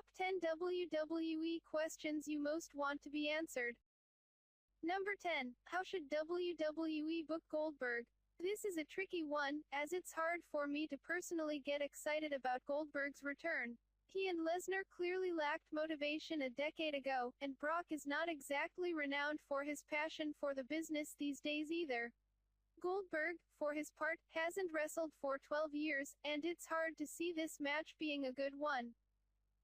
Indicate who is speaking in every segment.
Speaker 1: Top 10 WWE questions you most want to be answered. Number 10. How should WWE book Goldberg? This is a tricky one, as it's hard for me to personally get excited about Goldberg's return. He and Lesnar clearly lacked motivation a decade ago, and Brock is not exactly renowned for his passion for the business these days either. Goldberg, for his part, hasn't wrestled for 12 years, and it's hard to see this match being a good one.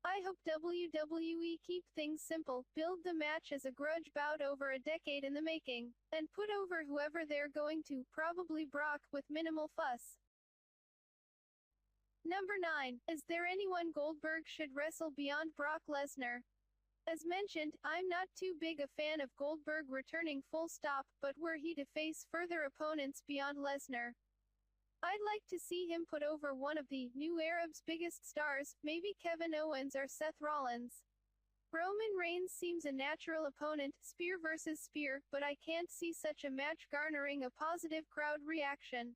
Speaker 1: I hope WWE keep things simple, build the match as a grudge bout over a decade in the making, and put over whoever they're going to, probably Brock, with minimal fuss. Number 9. Is there anyone Goldberg should wrestle beyond Brock Lesnar? As mentioned, I'm not too big a fan of Goldberg returning full stop, but were he to face further opponents beyond Lesnar, I'd like to see him put over one of the new era's biggest stars, maybe Kevin Owens or Seth Rollins. Roman Reigns seems a natural opponent, spear versus spear, but I can't see such a match garnering a positive crowd reaction.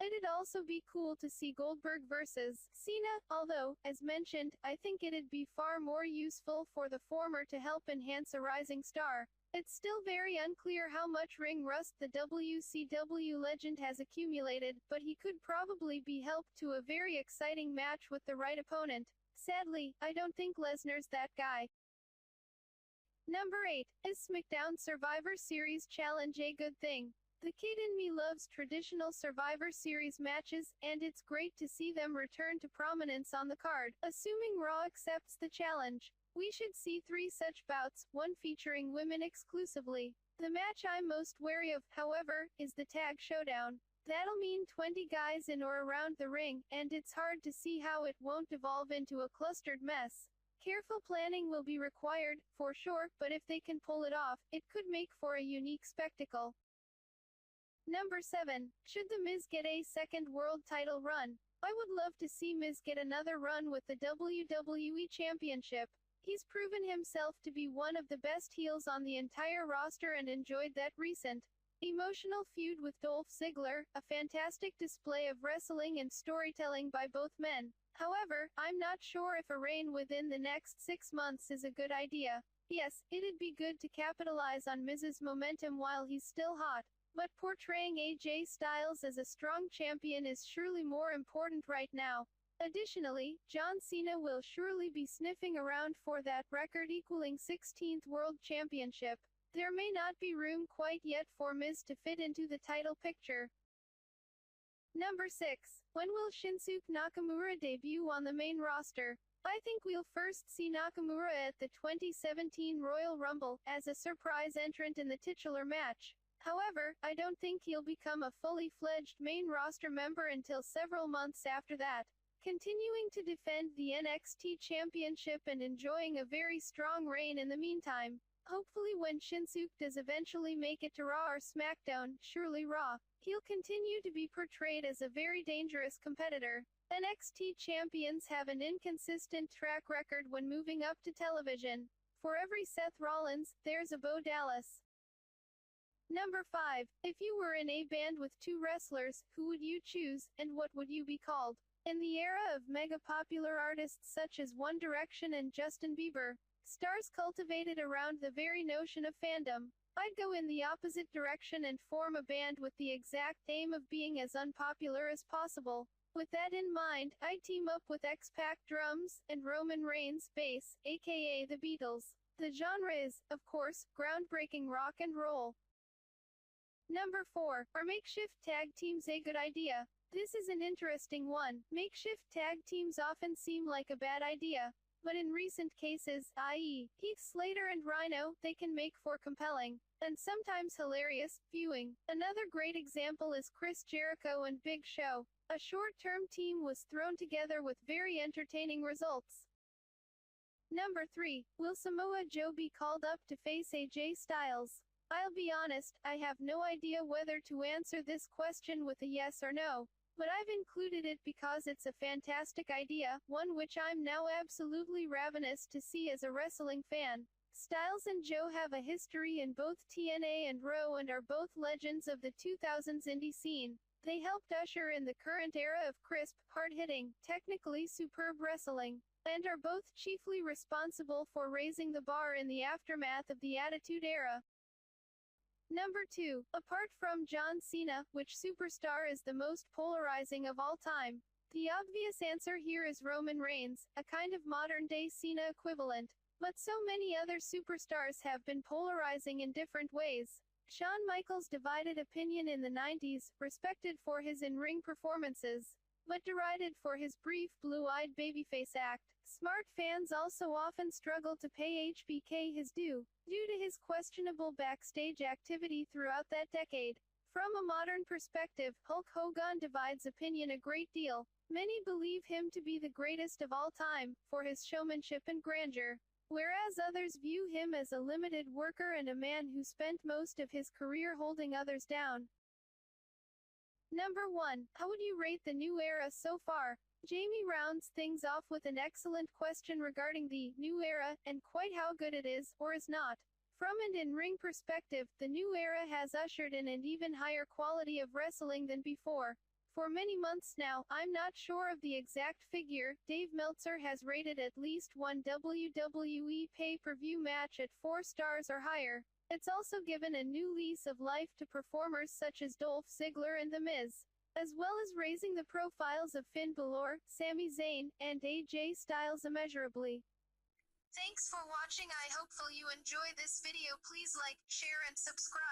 Speaker 1: It'd also be cool to see Goldberg versus Cena, although, as mentioned, I think it'd be far more useful for the former to help enhance a rising star. It's still very unclear how much ring rust the WCW legend has accumulated, but he could probably be helped to a very exciting match with the right opponent. Sadly, I don't think Lesnar's that guy. Number 8. Is SmackDown Survivor Series challenge a good thing? The kid in me loves traditional Survivor Series matches, and it's great to see them return to prominence on the card, assuming Raw accepts the challenge. We should see 3 such bouts, one featuring women exclusively. The match I'm most wary of, however, is the Tag Showdown. That'll mean 20 guys in or around the ring, and it's hard to see how it won't devolve into a clustered mess. Careful planning will be required, for sure, but if they can pull it off, it could make for a unique spectacle. Number 7. Should The Miz get a second world title run? I would love to see Miz get another run with the WWE Championship. He's proven himself to be one of the best heels on the entire roster and enjoyed that recent, emotional feud with Dolph Ziggler, a fantastic display of wrestling and storytelling by both men. However, I'm not sure if a reign within the next 6 months is a good idea. Yes, it'd be good to capitalize on Miz's momentum while he's still hot, but portraying AJ Styles as a strong champion is surely more important right now. Additionally, John Cena will surely be sniffing around for that record-equaling 16th World Championship. There may not be room quite yet for Miz to fit into the title picture. Number 6. When will Shinsuke Nakamura debut on the main roster? I think we'll first see Nakamura at the 2017 Royal Rumble, as a surprise entrant in the titular match. However, I don't think he'll become a fully fledged main roster member until several months after that, continuing to defend the NXT Championship and enjoying a very strong reign in the meantime. Hopefully when Shinsuke does eventually make it to Raw or SmackDown, surely Raw, he'll continue to be portrayed as a very dangerous competitor. NXT champions have an inconsistent track record when moving up to television. For every Seth Rollins, there's a Bo Dallas. Number 5. If you were in a band with 2 wrestlers, who would you choose, and what would you be called? In the era of mega-popular artists such as One Direction and Justin Bieber, stars cultivated around the very notion of fandom, I'd go in the opposite direction and form a band with the exact aim of being as unpopular as possible. With that in mind, I'd team up with X-Pac drums, and Roman Reigns bass, aka the Beatles. The genre is, of course, groundbreaking rock and roll. Number 4. Are makeshift tag teams a good idea? This is an interesting one. Makeshift tag teams often seem like a bad idea, but in recent cases, i.e., Heath Slater and Rhino, they can make for compelling, and sometimes hilarious, viewing. Another great example is Chris Jericho and Big Show. A short-term team was thrown together with very entertaining results. Number 3. Will Samoa Joe be called up to face AJ Styles? I'll be honest, I have no idea whether to answer this question with a yes or no, but I've included it because it's a fantastic idea, one which I'm now absolutely ravenous to see as a wrestling fan. Styles and Joe have a history in both TNA and Raw and are both legends of the 2000s indie scene. They helped usher in the current era of crisp, hard-hitting, technically superb wrestling. and are both chiefly responsible for raising the bar in the aftermath of the Attitude Era. Number 2. Apart from John Cena, which superstar is the most polarizing of all time? The obvious answer here is Roman Reigns, a kind of modern-day Cena equivalent. But so many other superstars have been polarizing in different ways. Shawn Michaels divided opinion in the 90s, respected for his in-ring performances, but derided for his brief blue-eyed babyface act. Smart fans also often struggle to pay HBK his due to his questionable backstage activity throughout that decade. From a modern perspective, Hulk Hogan divides opinion a great deal. Many believe him to be the greatest of all time, for his showmanship and grandeur, whereas others view him as a limited worker and a man who spent most of his career holding others down. Number 1. How would you rate the new era so far? Jamie rounds things off with an excellent question regarding the new era, and quite how good it is, or is not. From an in-ring perspective, the new era has ushered in an even higher quality of wrestling than before. For many months now, I'm not sure of the exact figure, Dave Meltzer has rated at least one WWE pay-per-view match at 4 stars or higher. It's also given a new lease of life to performers such as Dolph Ziggler and The Miz, as well as raising the profiles of Finn Balor, Sami Zayn, and AJ Styles immeasurably. Thanks for watching. I hope you enjoy this video. Please like, share and subscribe.